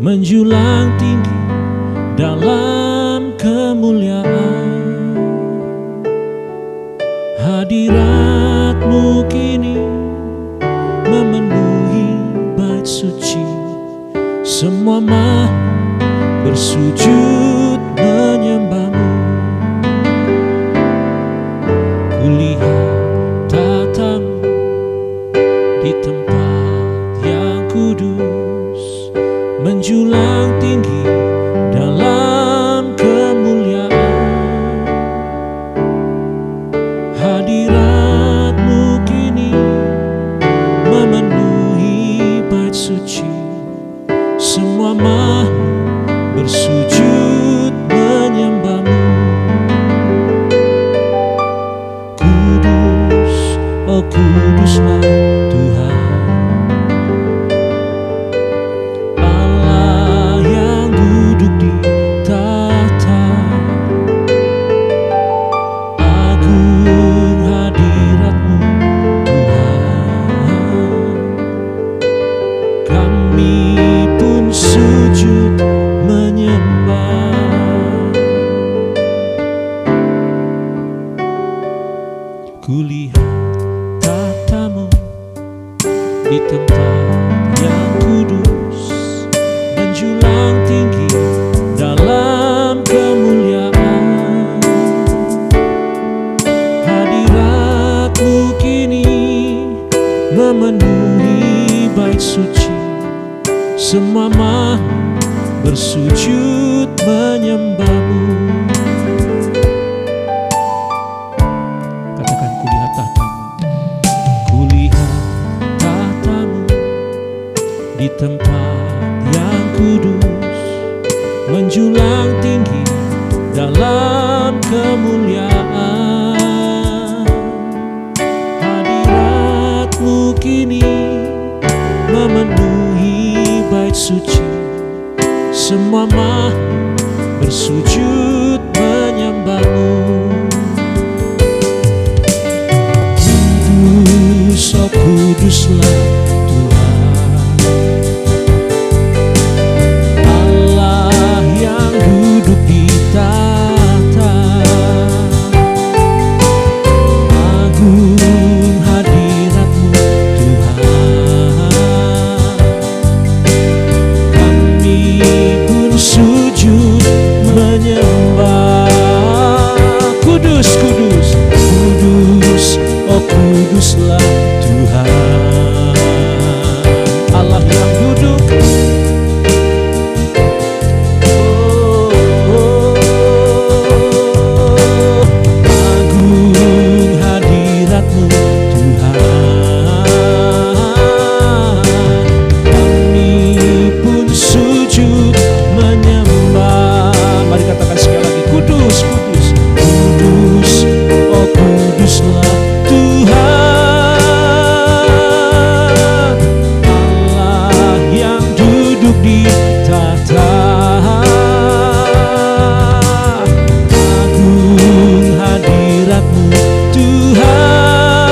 menjulang tinggi dalam kemuliaan. Hadirat-Mu kini memenuhi bait suci, semua makhluk bersujud menyembah-Mu. Kulihat tata-Mu di tempat yang kudus, menjulang tinggi dalam kemuliaan. Hadirat-Mu kini memenuhi bait suci, semua makhluk bersujud menyembah-Mu. Kudus, oh kuduslah Tuhan, Allah yang duduk di tahta. Agung hadirat-Mu Tuhan, kami pun sujud menyembah. Kulihat tata-Mu di tempat yang kudus, menjulang tinggi dalam kemuliaan. Hadirat-Mu kini memenuhi bait suci, semua makhluk bersujud menyembah-Mu. Katakan, kulihat tahta-Mu, kulihat tahta-Mu di tempat yang kudus, menjulang tinggi dalam kemuliaan. Hadirat-Mu kini memenuhi bait suci, semua makhluk bersujud menyembah-Mu. Kudus, oh kuduslah Tuhan, Allah yang duduk di tahta. Agung hadirat-Mu Tuhan, kami pun sujud menyembah. Kudus, kudus, kudus, oh kuduslah Tuhan, Allah yang duduk. Agung hadirat-Mu Tuhan, kami pun sujud menyembah. Mari katakan sekali lagi, kudus, kudus, kudus, oh kuduslah Tuhan, Allah yang duduk di tahta. Agung hadirat-Mu Tuhan,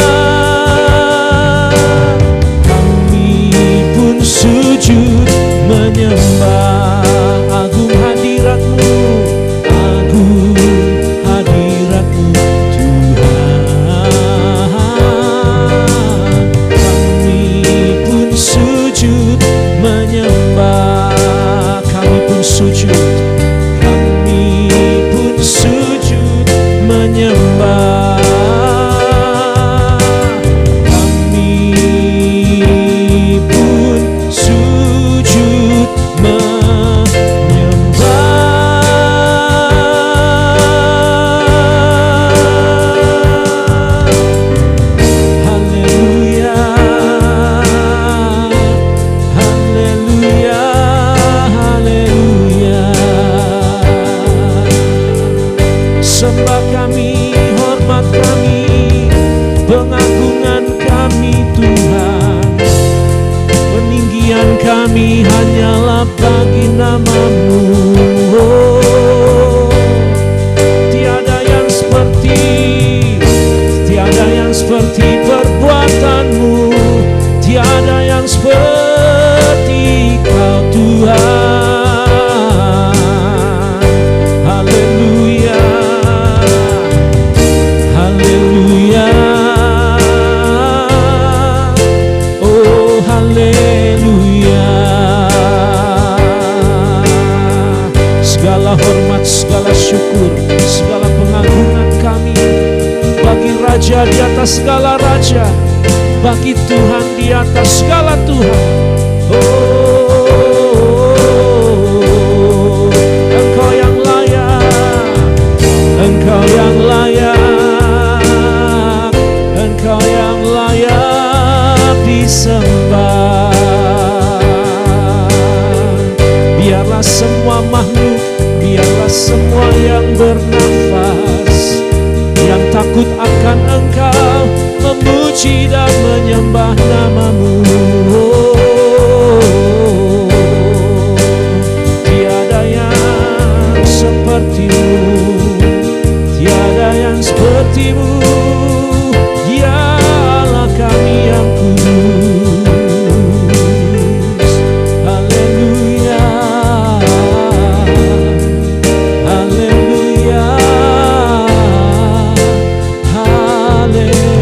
kami pun sujud menyembah. Agung hadirat-Mu, agung hadirat-Mu Tuhan, kami pun sujud menyembah. Kami pun sujud, kami pun sujud menyembah. Kami pun sujud haleluya, haleluya, haleluya. Sembah kami, hormat kami, pengagungan kami Tuhan, peninggian kami hanyalah bagi nama-Mu. Oh, tiada yang seperti, tiada yang seperti perbuatan-Mu, tiada yang seperti Kau Tuhan. atas segala raja, bagi Tuhan di atas segala Tuhan. Oh, Engkau yang layak, Engkau yang layak, Engkau yang layak disembah. Biarlah semua makhluk, biarlah semua yang bernafas, yang takut akan Engkau, memuji dan menyembah nama-Mu. Tiada yang seperti-Mu, tiada yang seperti-Mu, ya Allah kami yang kudus. Haleluya, haleluya, haleluya.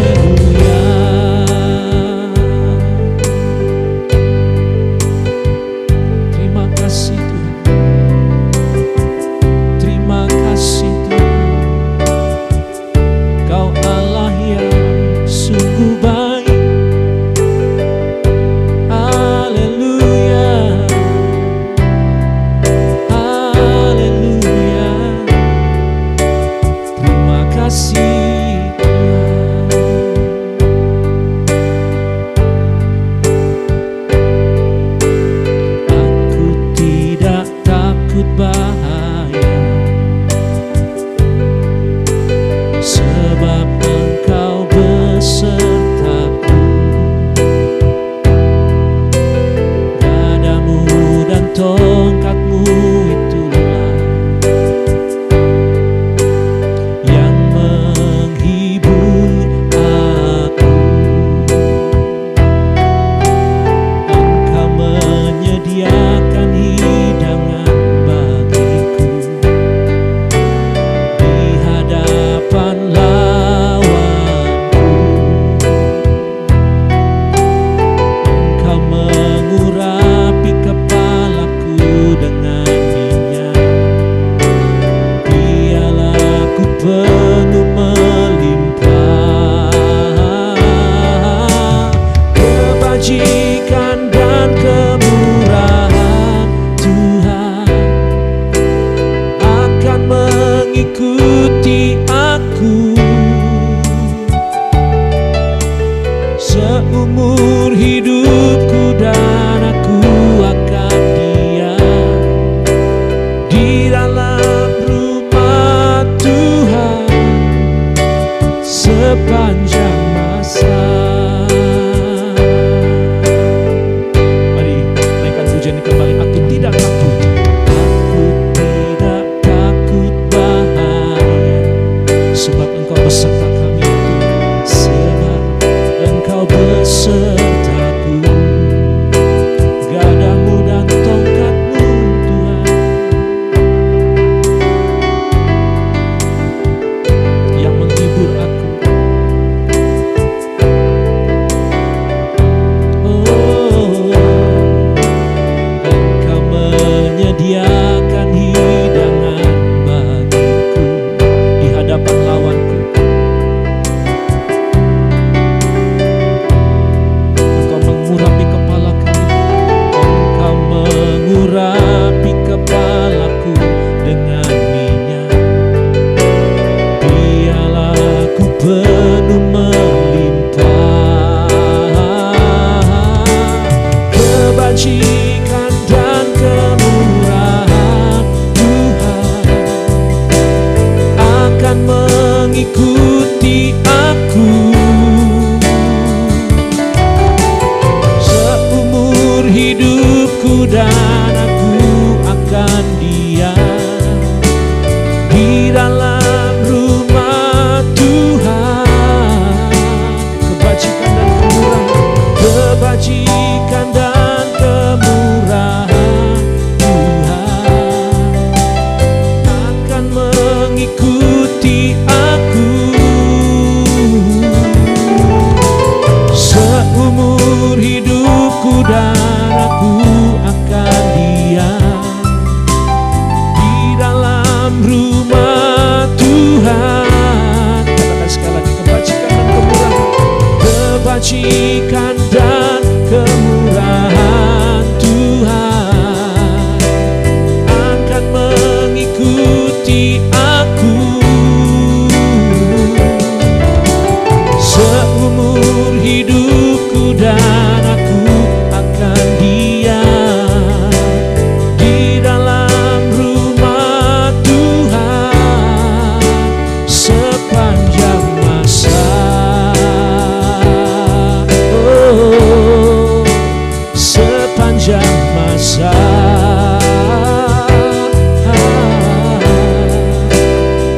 masa,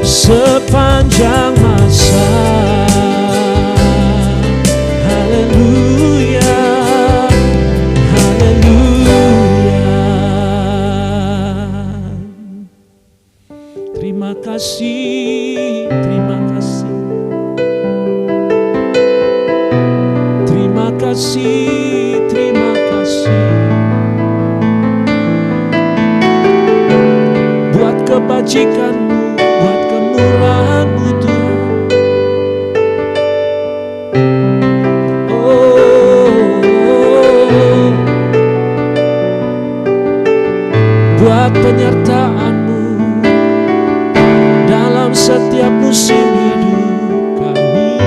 sepanjang masa. Haleluya, haleluya. Terima kasih, terima kasih. Terima kasih, terima kasih. Buat kebajikan-Mu, buat kemurahan-Mu Tuhan. Oh, buat penyertaan-Mu dalam setiap musim hidup kami.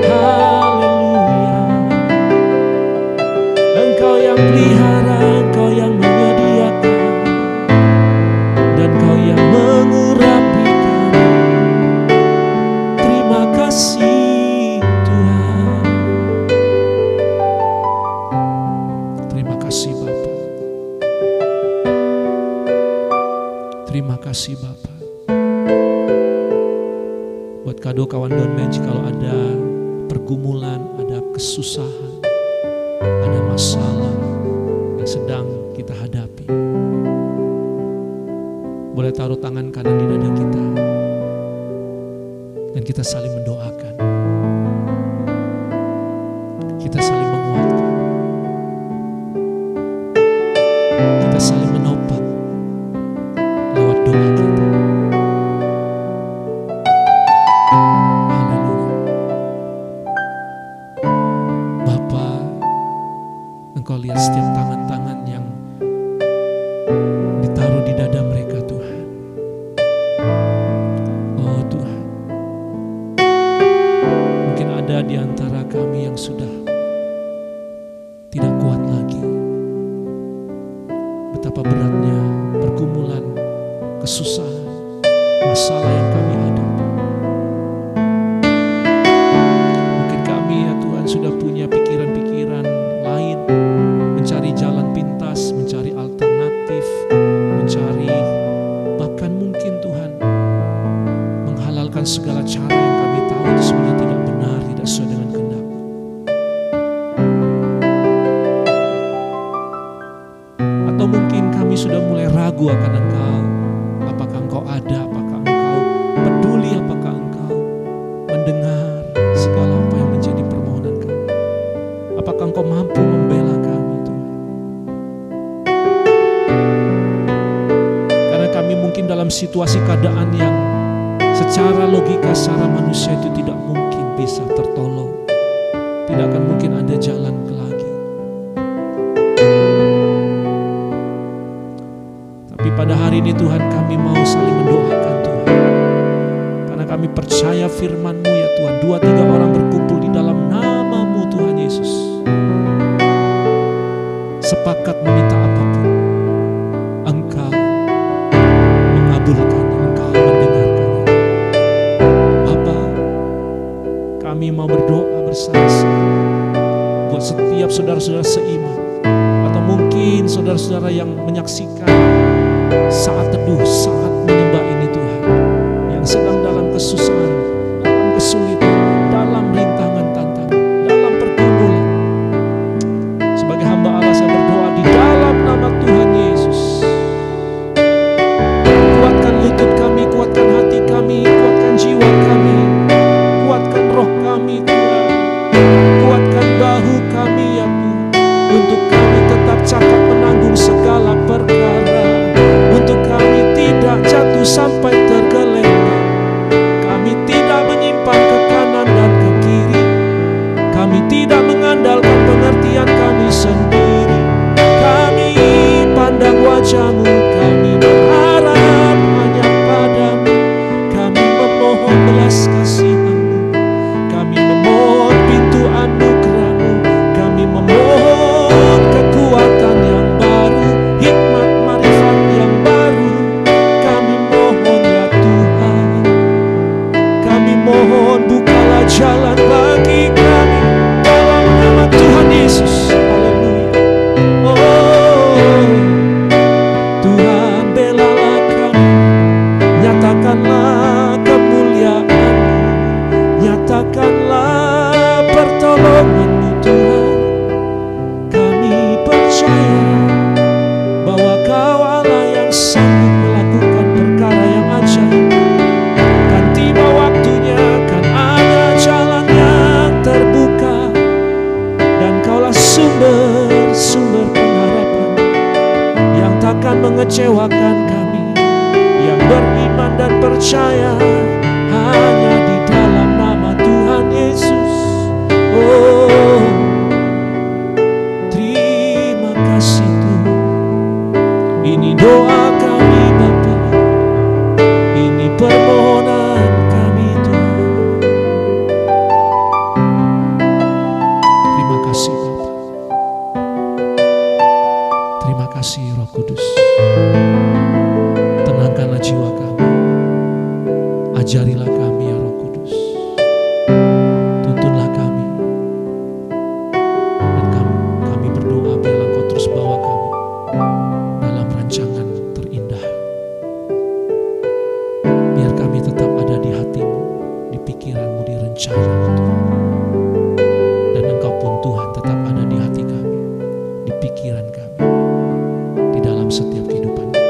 Haleluya. Engkau yang pelihara, Engkau yang menyediakan, dan Kau yang mengurapikan. Terima kasih Tuhan. Terima kasih Bapa. Terima kasih Bapa. Buat kado kawan Downbench, kalau ada pergumulan, ada kesusahan, ada masalah yang sedang kita hadapi, boleh taruh tangan kanan di dada kita dan kita saling mendoakan, kita saling menguatkan, kita saling menopang lewat doa kita. Haleluya. Bapa, Engkau lihat setiap tangan-tangan yang ditaruh di dada mereka Tuhan. Oh Tuhan, mungkin ada di antara kami yang sudah tidak kuat lagi. Betapa beratnya pergumulan, kesusahan, masalah yang kami hadapi. Mungkin kami ya Tuhan sudah punya pikiran-pikiran lain, mencari jalan pintas, mencari alternatif, mencari bahkan mungkin Tuhan menghalalkan segala cara yang kami tahu itu sebenarnya tidak benar, tidak sesuai dengan kehendak-Mu. Atau mungkin kami sudah mulai ragu akan Engkau. Apakah Engkau ada, apakah Engkau peduli, apakah Engkau mendengar segala apa yang menjadi permohonan kami. Apakah Engkau mampu membela kami Tuhan. Karena kami mungkin dalam situasi keadaan yang secara logika, secara manusia itu tidak mungkin bisa tertolong. Tidak akan mungkin ada jalan lagi. Tapi pada hari ini Tuhan, kami mau saling mendoakan Tuhan. Karena kami percaya firman-Mu ya Tuhan, 2-3 orang berkumpul di dalam nama-Mu Tuhan Yesus, sepakat meminta apapun, Engkau mengabulkannya, Engkau mendengarkannya. Bapa, kami mau berdoa bersama-sama buat setiap saudara-saudara seiman, atau mungkin saudara-saudara yang menyaksikan saat teduh, saat menyembah ini Tuhan, yang sedang dalam kesusahan, dalam kesulitan, dalam rintangan, tantangan, dalam pergumulan. Sebagai hamba Allah saya berdoa di dalam nama Tuhan Yesus, kuatkan lutut kami, kuatkan hati kami, kuatkan jiwa kami, kuatkan roh kami Tuhan, kuatkan bahu kami ya Tuhan, untuk kami tetap cakap menanggung segala perkara, untuk kami tidak jatuh sampai mengecewakan kami. Yang beriman dan percaya hanya di dalam nama Tuhan Yesus. Oh, terima kasih Tuhan. Ini doa kami Bapa, ini permohonan kami Tuhan. Terima kasih Bapa. Terima kasih Roh Kudus. Tenangkanlah jiwa kami. Ajarilah kami ya Roh Kudus. Tuntunlah kami. Dan kami berdoa biarlah Engkau terus bawa kami dalam rancangan terindah. Biar kami tetap ada di hati-Mu, di pikiran-Mu, di rencana-Mu Tuhan. Dan Engkau pun Tuhan tetap ada di hati kami, di pikiran kami, di dalam setiap kehidupan kami.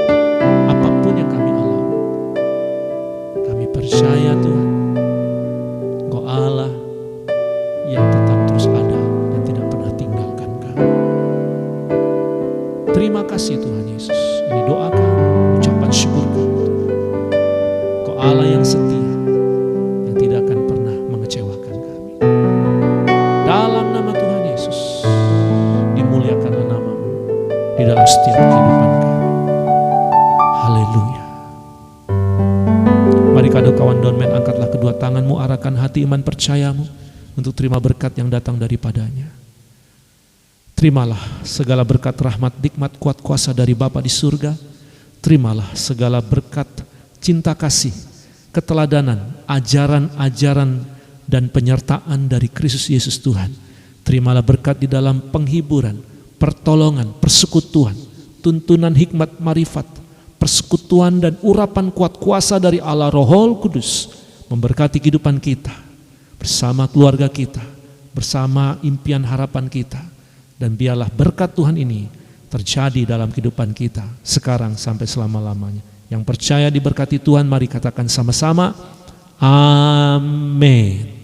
Apapun yang kami alami, kami percaya Tuhan, Engkau Allah yang tetap terus ada dan tidak pernah tinggalkan kami. Terima kasih Tuhan Yesus. Ini doa kami, ucapan syukur kami Tuhan. Engkau Allah yang setia, yang tidak akan pernah mengecewakan kami. Dalam nama Tuhan Yesus, dimuliakanlah nama-Mu di dalam setiap kehidupan kami. Haleluya. Mari kado kawan Donmen, angkatlah kedua tanganmu, arahkan hati iman percayamu untuk terima berkat yang datang daripadanya. Terimalah segala berkat rahmat, nikmat, kuat kuasa dari Bapa di surga. Terimalah segala berkat cinta kasih, keteladanan, ajaran-ajaran dan penyertaan dari Kristus Yesus Tuhan. Terimalah berkat di dalam penghiburan, pertolongan, persekutuan, tuntunan hikmat marifat, persekutuan dan urapan kuat kuasa dari Allah Roh Kudus memberkati kehidupan kita, bersama keluarga kita, bersama impian harapan kita. Dan biarlah berkat Tuhan ini terjadi dalam kehidupan kita sekarang sampai selama-lamanya. Yang percaya diberkati Tuhan, mari katakan sama-sama, amin.